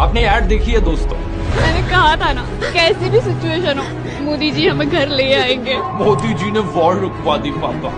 आपने ऐड देखी है दोस्तों? मैंने कहा था ना, कैसी भी सिचुएशन हो मोदी जी हमें घर ले आएंगे। मोदी जी ने वॉर रुकवा दी पापा।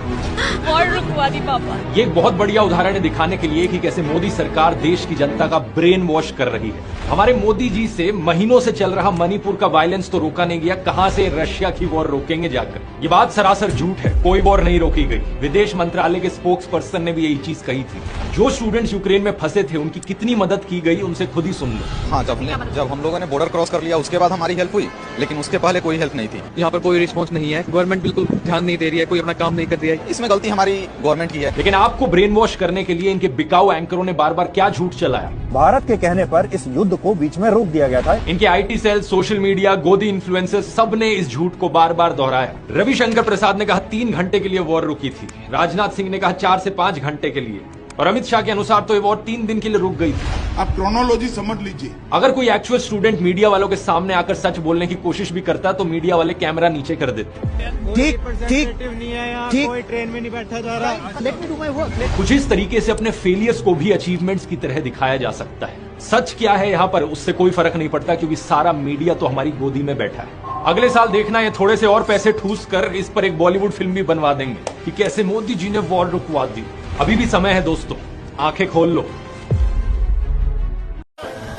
वॉर रुकवा दी पापा। ये एक बहुत बढ़िया उदाहरण है दिखाने के लिए कि कैसे मोदी सरकार देश की जनता का ब्रेन वॉश कर रही है। हमारे मोदी जी से महीनों से चल रहा मणिपुर का वायलेंस तो रोका नहीं गया, कहां से रशिया की वॉर रोकेंगे जाकर। ये बात सरासर झूठ है, कोई वॉर नहीं रोकी गई। विदेश मंत्रालय के स्पोक्स पर्सन ने भी यही चीज कही थी। जो स्टूडेंट्स यूक्रेन में फंसे थे उनकी कितनी मदद की गई उनसे खुद ही सुन लो। हाँ, जब हम लोगों ने बॉर्डर क्रॉस कर लिया उसके बाद हमारी हेल्प हुई, लेकिन उसके पहले कोई हेल्प नहीं थी। यहाँ पर कोई रिस्पॉन्स नहीं है, गवर्नमेंट बिल्कुल ध्यान नहीं दे रही है, कोई अपना काम नहीं कर रही है। इसमें गलती हमारी गवर्नमेंट की है। लेकिन आपको ब्रेन वॉश करने के लिए इनके बिकाऊ एंकरों ने बार बार क्या झूठ चलाया। भारत के कहने पर इस युद्ध को बीच में रोक दिया गया था। इनके आईटी सेल, सोशल मीडिया, गोदी इन्फ्लुएंसर्स सब ने इस झूठ को बार बार दोहराया। रविशंकर प्रसाद ने कहा 3 घंटे के लिए वॉर रुकी थी, राजनाथ सिंह ने कहा 4 से 5 घंटे के लिए, और अमित शाह के अनुसार तो ये वॉर 3 दिन के लिए रुक गई थी। आप क्रोनोलॉजी समझ लीजिए। अगर कोई एक्चुअल स्टूडेंट मीडिया वालों के सामने आकर सच बोलने की कोशिश भी करता तो मीडिया वाले कैमरा नीचे कर देते। ठीक कोई ट्रेन में नहीं बैठा जा रहा। कुछ इस तरीके से अपने फेलियर्स को भी अचीवमेंट्स की तरह दिखाया जा सकता है। सच क्या है यहाँ पर उससे कोई फर्क नहीं पड़ता, क्योंकि सारा मीडिया तो हमारी गोदी में बैठा है। अगले साल देखना है थोड़े से और पैसे ठूस कर इस पर एक बॉलीवुड फिल्म भी बनवा देंगे कि कैसे मोदी जी ने वॉर रुकवा दी। अभी भी समय है दोस्तों, आंखें खोल लो।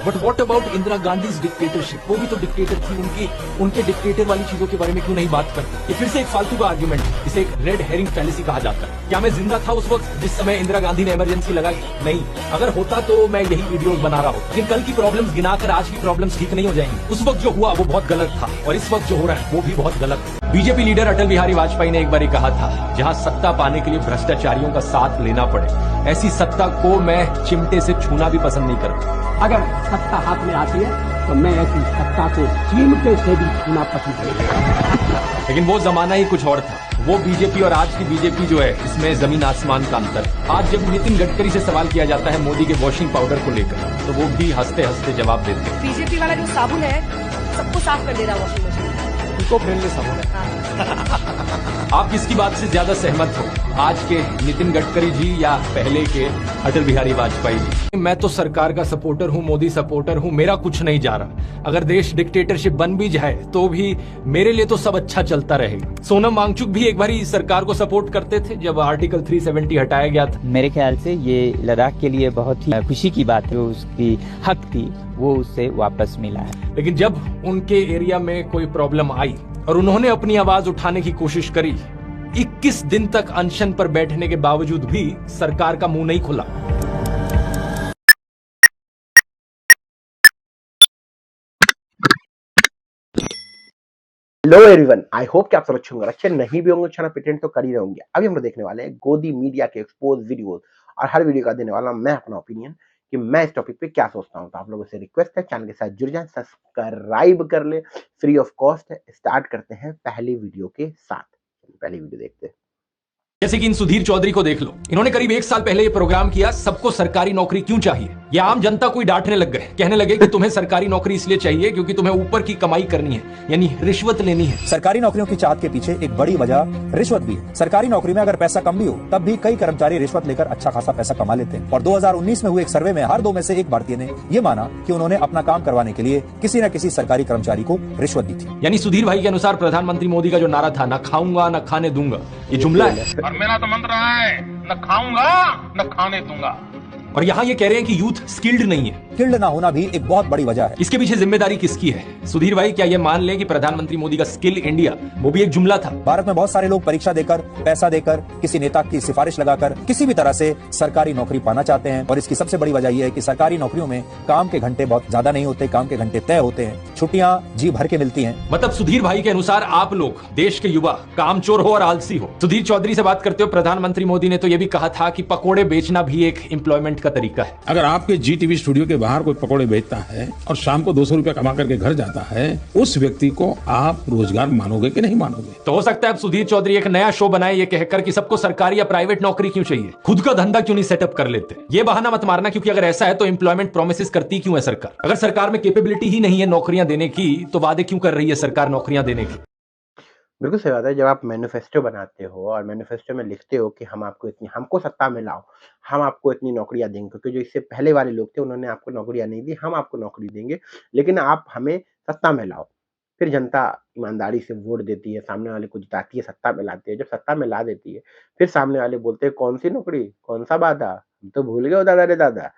But what about Indira Gandhi dictatorship? वो भी तो डिक्टेटर थी, उनके डिक्टेटर वाली चीजों के बारे में क्यों नहीं बात करते? ये फिर से एक फालतू का आर्गुमेंट, इसे एक रेड हेरिंग फैलेसी कहा जाता है। क्या मैं जिंदा था उस वक्त जिस समय इंदिरा गांधी ने इमरजेंसी लगाई? नहीं। अगर होता तो मैं यही वीडियोस बना रहा हूँ। लेकिन कल की प्रॉब्लम्स गिनाकर आज की प्रॉब्लम्स ठीक नहीं हो जाएंगी। उस वक्त जो हुआ वो बहुत गलत था, और इस वक्त जो हो रहा है वो भी बहुत गलत है। बीजेपी लीडर अटल बिहारी वाजपेयी ने एक बार कहा था, जहां सत्ता पाने के लिए भ्रष्टाचारियों का साथ लेना पड़े, ऐसी सत्ता को मैं चिमटे से छूना भी पसंद नहीं करता। अगर सत्ता हाथ में आती है तो मैं ऐसी सत्ता को चिमटे से भी छूना पसंद करूंगा। लेकिन वो जमाना ही कुछ और था। वो बीजेपी और आज की बीजेपी जो है, इसमें जमीन आसमान का अंतर है। आज जब नितिन गडकरी से सवाल किया जाता है मोदी के वॉशिंग पाउडर को लेकर, तो वो भी हंसते हंसते जवाब देते हैं। बीजेपी वाला जो साबुन है सबको साफ कर दे रहा वॉशिंग मशीन। इको फ्रेंडली साबुन है। आप किसकी बात से ज्यादा सहमत हो, आज के नितिन गडकरी जी या पहले के अटल बिहारी वाजपेयी जी? मैं तो सरकार का सपोर्टर हूं, मोदी सपोर्टर हूं, मेरा कुछ नहीं जा रहा। अगर देश डिक्टेटरशिप बन भी जाए तो भी मेरे लिए तो सब अच्छा चलता रहेगा। सोनम वांगचुक भी एक बार सरकार को सपोर्ट करते थे जब आर्टिकल 370 हटाया गया था। मेरे ख्याल से ये लद्दाख के लिए बहुत ही खुशी की बात है, उसकी हक थी वो उससे वापस मिला है। लेकिन जब उनके एरिया में कोई प्रॉब्लम आई और उन्होंने अपनी आवाज उठाने की कोशिश करी, 21 दिन तक अनशन पर बैठने के बावजूद भी सरकार का मुंह नहीं खुला। हेलो एवरीवन, आई होप कि आप सब अच्छे होंगे। अच्छे नहीं भी होंगे, अच्छा पेटेंट तो कर ही रहोगे। अभी हम लोग देखने वाले हैं गोदी मीडिया के एक्सपोज वीडियोस, और हर वीडियो का देने वाला मैं अपना ओपिनियन कि मैं इस टॉपिक पे क्या सोचता हूं। तो आप लोगों से रिक्वेस्ट है, चैनल के साथ जुड़ जाएं, सब्सक्राइब कर ले, फ्री ऑफ कॉस्ट है। स्टार्ट करते हैं पहली वीडियो के साथ। पहली वीडियो देखते हैं। जैसे कि इन सुधीर चौधरी को देख लो, इन्होंने करीब 1 साल पहले ये प्रोग्राम किया, सबको सरकारी नौकरी क्यों चाहिए। ये आम जनता को ही डांटने लग गए, कहने लगे कि तुम्हें सरकारी नौकरी इसलिए चाहिए क्योंकि तुम्हें ऊपर की कमाई करनी है, यानी रिश्वत लेनी है। सरकारी नौकरियों की चाहत के पीछे एक बड़ी वजह रिश्वत भी है। सरकारी नौकरी में अगर पैसा कम भी हो तब भी कई कर्मचारी रिश्वत लेकर अच्छा खासा पैसा कमा लेते हैं। और 2019 में हुए एक सर्वे में हर 2 में से 1 भारतीय ने यह माना कि उन्होंने अपना काम करवाने के लिए किसी न किसी सरकारी कर्मचारी को रिश्वत दी थी। यानी सुधीर भाई के अनुसार प्रधानमंत्री मोदी का जो नारा था, न खाऊंगा न खाने दूंगा, ये जुमला है। और मेरा तो मंत्र है, न खाऊंगा न खाने दूंगा। और यहाँ ये कह रहे हैं कि यूथ स्किल्ड नहीं है। स्किल्ड ना होना भी एक बहुत बड़ी वजह है। इसके पीछे जिम्मेदारी किसकी है? सुधीर भाई, क्या ये मान लें कि प्रधानमंत्री मोदी का स्किल इंडिया वो भी एक जुमला था? भारत में बहुत सारे लोग परीक्षा देकर, पैसा देकर, किसी नेता की सिफारिश लगाकर किसी भी तरह से सरकारी नौकरी पाना चाहते हैं। और इसकी सबसे बड़ी वजह यह है कि सरकारी नौकरियों में काम के घंटे बहुत ज्यादा नहीं होते, काम के घंटे तय होते हैं, छुट्टियां जी भर के मिलती हैं। मतलब सुधीर भाई के अनुसार आप लोग, देश के युवा, कामचोर हो और आलसी हो। सुधीर चौधरी से बात करते हो, प्रधानमंत्री मोदी ने तो यह भी कहा था कि पकोड़े बेचना भी एक एम्प्लॉयमेंट का तरीका है। अगर आपके जी टीवी स्टूडियो के बाहर कोई पकौड़े बेचता है और शाम को 200 रुपया कमा करके घर जाता है, उस व्यक्ति को आप रोजगार मानोगे कि नहीं मानोगे? तो हो सकता है अब सुधीर चौधरी एक नया शो बनाए ये कहकर कि सबको सरकारी या प्राइवेट नौकरी क्यों चाहिए, खुद का धंधा क्यों नहीं सेटअप कर लेते। ये बहाना मत मारना, क्योंकि अगर ऐसा है तो एम्प्लॉयमेंट प्रोमिसेस करती क्यों है सरकार? अगर सरकार में कैपेबिलिटी ही नहीं है नौकरियां देने की, तो वादे क्यों कर रही है सरकार नौकरियां देने की? बिल्कुल सही बात है। जब आप मैनिफेस्टो बनाते हो और मैनिफेस्टो में लिखते हो कि हम आपको इतनी हमको सत्ता में लाओ, हम आपको इतनी नौकरियाँ देंगे, क्योंकि जो इससे पहले वाले लोग थे उन्होंने आपको नौकरियाँ नहीं दी, हम आपको नौकरी देंगे, लेकिन आप हमें सत्ता में लाओ। फिर जनता ईमानदारी से वोट देती है, सामने वाले को जिताती है, सत्ता में लाती है। जब सत्ता में ला देती है, फिर सामने वाले बोलते हैं कौन-सी नौकरी? कौन-सा वादा? हम तो भूल गए हो दादा रे दादा।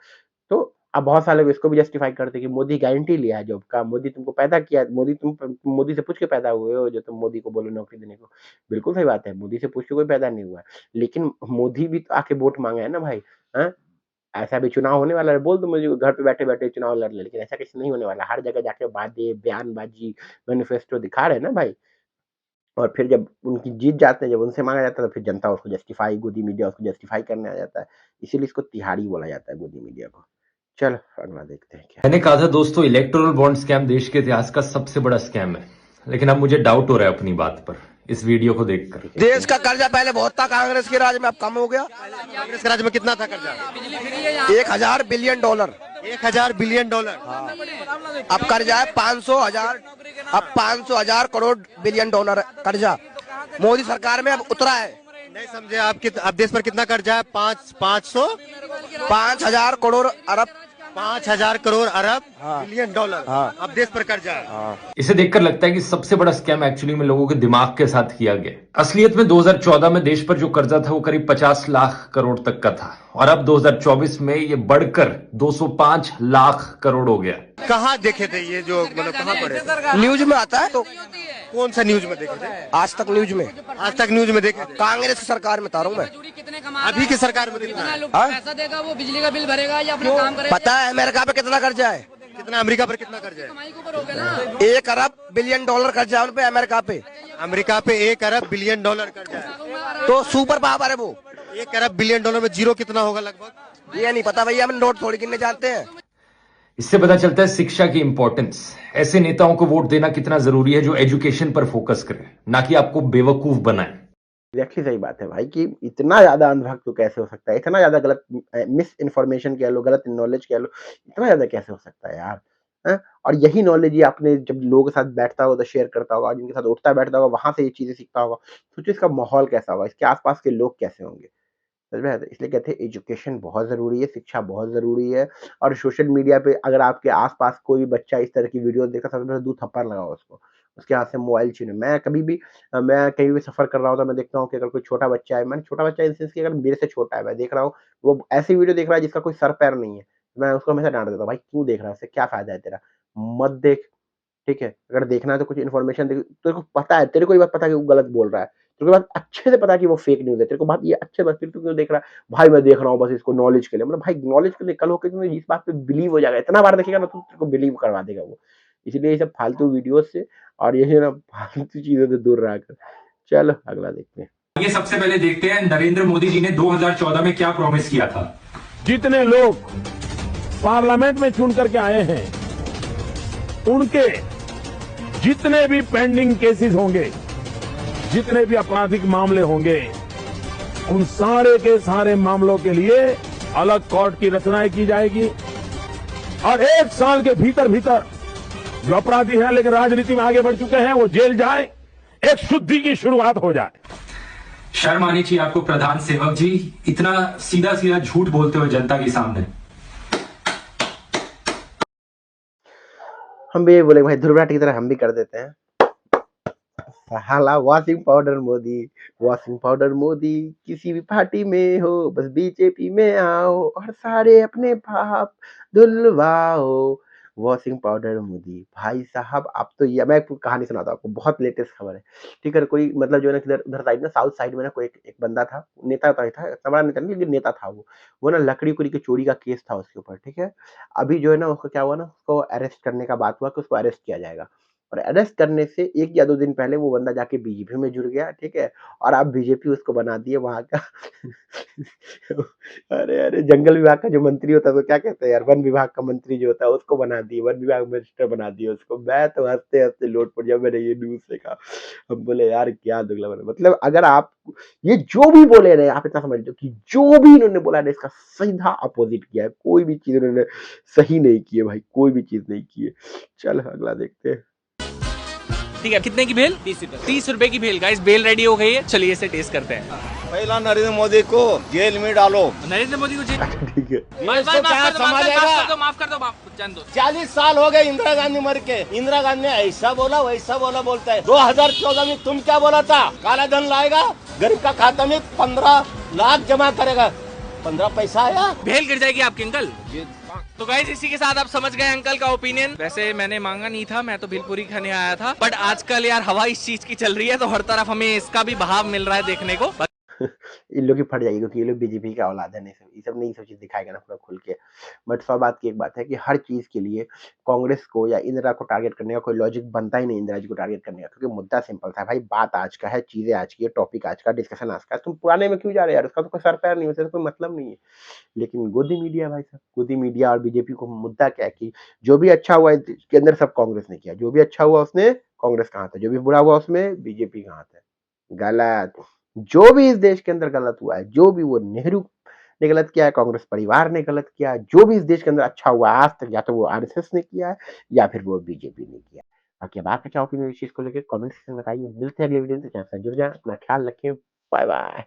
तो अब बहुत सारे लोग इसको भी जस्टिफाई करते हैं कि मोदी गारंटी लिया है जॉब का, मोदी तुमको पैदा किया है, तुम मोदी से पूछ के पैदा हुए हो जो तुम मोदी को बोलो नौकरी देने को। बिल्कुल सही बात है, मोदी से पूछ के कोई पैदा नहीं हुआ है। लेकिन मोदी भी तो आके वोट माँगा है ना भाई, हैं? ऐसा भी चुनाव होने वाला है, बोल दो मुझे घर पे बैठे-बैठे चुनाव लड़ ले, लेकिन ऐसा कुछ नहीं होने वाला। हर जगह जाके वादे, बयानबाजी, मैनिफेस्टो दिखा रहे हैं ना भाई। और फिर जब उनकी जीत जाते हैं, जब उनसे माँगा जाता है तो फिर जनता उसको जस्टिफाई, गोदी मीडिया उसको जस्टिफाई करने आ जाता है। इसीलिए इसको तिहाड़ी बोला जाता है गोदी मीडिया को। चलो अगला देखते हैं क्या। मैंने कहा था दोस्तों, इलेक्टोरल बॉन्ड स्कैम देश के इतिहास का सबसे बड़ा स्कैम है, लेकिन अब मुझे डाउट हो रहा है अपनी बात पर इस वीडियो को देखकर। देश का कर्जा पहले बहुत था कांग्रेस के राज में, अब कम हो गया। कांग्रेस के राज में कितना था कर्जा? 1000 बिलियन डॉलर। 1000 billion dollar. हाँ। अब कर्जा है 500 हजार करोड़ बिलियन डॉलर कर्जा मोदी सरकार में अब उतरा है। नहीं समझे आप देश पर कितना कर्जा है? 5000 करोड़ अरब। 5000 करोड़ अरब हाँ। Billion dollar. हाँ। अब देश पर कर्जा है। हाँ। इसे देखकर लगता है कि सबसे बड़ा स्कैम एक्चुअली में लोगों के दिमाग के साथ किया गया। असलियत में 2014 में देश पर जो कर्जा था वो करीब 50 लाख करोड़ तक का था, और अब 2024 में ये बढ़कर 205 लाख करोड़ हो गया। कहाँ देखे थे ये जो, मतलब कहाँ पढ़े थे? न्यूज में आता है। तो कौन सा न्यूज में देखे थे? आज तक न्यूज में। आज तक न्यूज में देखे? कांग्रेस की सरकार में तारूं मैं। अभी की सरकार में कितना है? पैसा देगा वो बिजली का बिल भरेगा या अपना काम करेगा। पता है अमेरिका पे कितना कर्जा है? कितना अमेरिका पर कितना कर्जा है? 1 अरब बिलियन डॉलर कर्जा है उन पे अमेरिका पे। अमेरिका पे 1 अरब बिलियन डॉलर कर्जा है। तो सुपर पावर है वो। 1 अरब बिलियन डॉलर में जीरो कितना होगा लगभग? ये नहीं पता भैया, हम नोट थोड़ी गिनने जानते हैं। इससे पता चलता है शिक्षा की इंपॉर्टेंस। ऐसे नेताओं को वोट देना कितना जरूरी है जो एजुकेशन पर फोकस करे, ना कि आपको बेवकूफ बनाए। एक्चुअली सही बात है भाई कि इतना ज्यादा अंधभक्त तो कैसे हो सकता है, इतना ज्यादा गलत मिस इन्फॉर्मेशन कह लो, गलत नॉलेज कह लो, इतना ज्यादा कैसे हो सकता है यार, हैं? और यही नॉलेज ये आपने जब लोगों के साथ बैठता होगा तो शेयर करता होगा, जिनके साथ उठता बैठता होगा वहां से ये चीजें सीखता होगा। सोचो इसका माहौल कैसा होगा, इसके आसपास के लोग कैसे होंगे। समझ में आता है? इसलिए कहते हैं एजुकेशन बहुत ज़रूरी है, शिक्षा बहुत ज़रूरी है। और सोशल मीडिया पे अगर आपके आस-पास कोई भी बच्चा इस तरह की वीडियो देखा, सबसे पहले 2 थप्पड़ लगाओ उसको, उसके हाथ से मोबाइल छीनो। मैं कभी भी मैं कहीं भी सफ़र कर रहा होता हूँ, मैं देखता हूँ कि अगर कोई छोटा बच्चा है, मैंने छोटा बच्चा इन सेंस कि अगर मेरे से छोटा है, मैं देख रहा हूँ, वो ऐसी वीडियो देख रहा है जिसका कोई सर-पैर नहीं है, मैं उसको हमेशा डाँट देता हूँ, "भाई क्यों देख रहा है? इससे क्या फ़ायदा है तेरा? मत देख।" ठीक है? अगर देखना है तो कुछ इन्फॉर्मेशन तेरे को पता है, तेरे को ये बात पता है कि वो गलत बोल रहा है। तेरे को बात अच्छे से पता है कि वो फेक न्यूज़ है। तेरे को बात ये अच्छे से फिर तू क्यों देख रहा है? भाई मैं देख रहा हूँ बस इसको नॉलेज के लिए। मतलब भाई नॉलेज के लिए कल होके तुम्हें इस बात पे बिलीव हो जाएगा। इतना बार देखेगा ना तो तेरे को बिलीव करवा देगा वो। इसलिए ये सब फालतू वीडियोज़ से और ये ना फालतू चीज़ों से दूर रहा कर। चलो अगला देखते हैं। ये सबसे पहले देखते हैं नरेंद्र मोदी जी ने 2014 में क्या प्रॉमिस किया था। जितने लोग पार्लियामेंट में चुन करके आए हैं, उनके जितने भी पेंडिंग केसेस होंगे, जितने भी आपराधिक मामले होंगे, उन सारे के सारे मामलों के लिए अलग कोर्ट की रचनाएं की जाएगी और 1 साल के भीतर भीतर जो अपराधी हैं लेकिन राजनीति में आगे बढ़ चुके हैं वो जेल जाए, एक शुद्धि की शुरुआत हो जाए। शर्म आनी चाहिए आपको प्रधान सेवक जी, इतना सीधा सीधा झूठ बोलते हुए जनता के सामने। हम भी ये बोले भाई ध्रुव राठी की तरह हम भी कर देते हैं। साला washing powder Modi, washing powder Modi, किसी भी पार्टी में हो बस बीजेपी में आओ और सारे अपने पाप धुलवाओ। वॉशिंग पाउडर मोदी भाई साहब, आप तो ये मैं एक कहानी सुनाता हूँ आपको, बहुत लेटेस्ट खबर है। ठीक है, कोई मतलब जो है ना किधर उधर साइड में साउथ साइड में ना कोई एक बंदा था, नेता तो ही था, इतना बड़ा नेता नहीं लेकिन नेता था वो ना लकड़ी उकड़ी की चोरी का केस था उसके ऊपर। ठीक है, अभी जो है ना उसको क्या हुआ ना, उसको अरेस्ट करने का बात हुआ कि उसको अरेस्ट किया जाएगा। और अरेस्ट करने से 1 या 2 दिन पहले वो बंदा जाके बीजेपी में जुड़ गया। ठीक है, और अब बीजेपी उसको बना दिए वहाँ का अरे जंगल विभाग का जो मंत्री होता है तो क्या कहते हैं यार, वन विभाग का मंत्री जो होता है उसको बना दिए, वन विभाग मिनिस्टर बना दिए उसको। मैं तो हंसते हंसते लोट पड़, जब मैंने ये न्यूज देखा हम बोले यार क्या दुगला बना। मतलब अगर आप ये जो भी बोले रहे, आप इतना समझ लो कि जो भी इन्होंने बोला ना इसका सीधा अपोजिट किया है। कोई भी चीज इन्होंने सही नहीं की है भाई, कोई भी चीज नहीं की है। चल अगला देखते हैं। ठीक है, कितने की भेल? 30 रुपए की भेल। गाइस बेल रेडी हो गई है, चलिए इसे टेस्ट करते हैं। पहला नरेंद्र मोदी को जेल में डालो। नरेंद्र मोदी को जेल? ठीक है। माफ कर दो, जान दो। 40 साल हो गए इंदिरा गांधी मर के। इंदिरा गांधी ने ऐसा बोला वैसा बोला बोलता है। 2014 में तुम क्या बोला था? काला धन लाएगा, गरीब का खाता में 15 लाख जमा करेगा। 15 पैसा आया, भेल गिर जाएगी आपके अंकल। तो गाइस इसी के साथ आप समझ गए अंकल का ओपिनियन। वैसे मैंने मांगा नहीं था, मैं तो भेलपुरी खाने आया था, बट आजकल यार हवा इस चीज की चल रही है तो हर तरफ हमें इसका भी बहाव मिल रहा है देखने को। इन लोग की फट जाएगी क्योंकि ये लोग बीजेपी का औलाद है, नहीं ये सब नहीं, सब चीज दिखाएगा ना पूरा खुल के। बट 100 बात की एक बात है कि हर चीज के लिए कांग्रेस को या इंदिरा को टारगेट करने का कोई लॉजिक बनता ही नहीं इंदिरा जी को टारगेट करने का, क्योंकि मुद्दा सिंपल था भाई, बात आज का है, चीजें आज की है, टॉपिक आज का, डिस्कशन आज का। तुम पुराने में क्यों जा रहे हो यार? उसका तो कोई सर पैर नहीं, उससे कोई मतलब नहीं है। लेकिन गोदी मीडिया भाई साहब, गोदी मीडिया और बीजेपी को मुद्दा क्या है कि जो भी अच्छा हुआ इसके अंदर सब कांग्रेस ने किया, जो भी अच्छा हुआ उसने कांग्रेस का हाथ है, जो भी बुरा हुआ उसमें बीजेपी का हाथ है। गलत। जो भी इस देश के अंदर गलत हुआ है, जो भी वो नेहरू ने गलत किया है, कांग्रेस परिवार ने गलत किया है, जो भी इस देश के अंदर अच्छा हुआ आज तक या तो वो आरएसएस ने किया है या फिर वो बीजेपी ने किया। बाकी अब आपका क्या ओपिनियन इस चीज को लेकर कमेंट सेक्शन में बताइए। मिलते हैं अगले वीडियो में, जुड़ जाए, अपना ख्याल रखें, बाय बाय।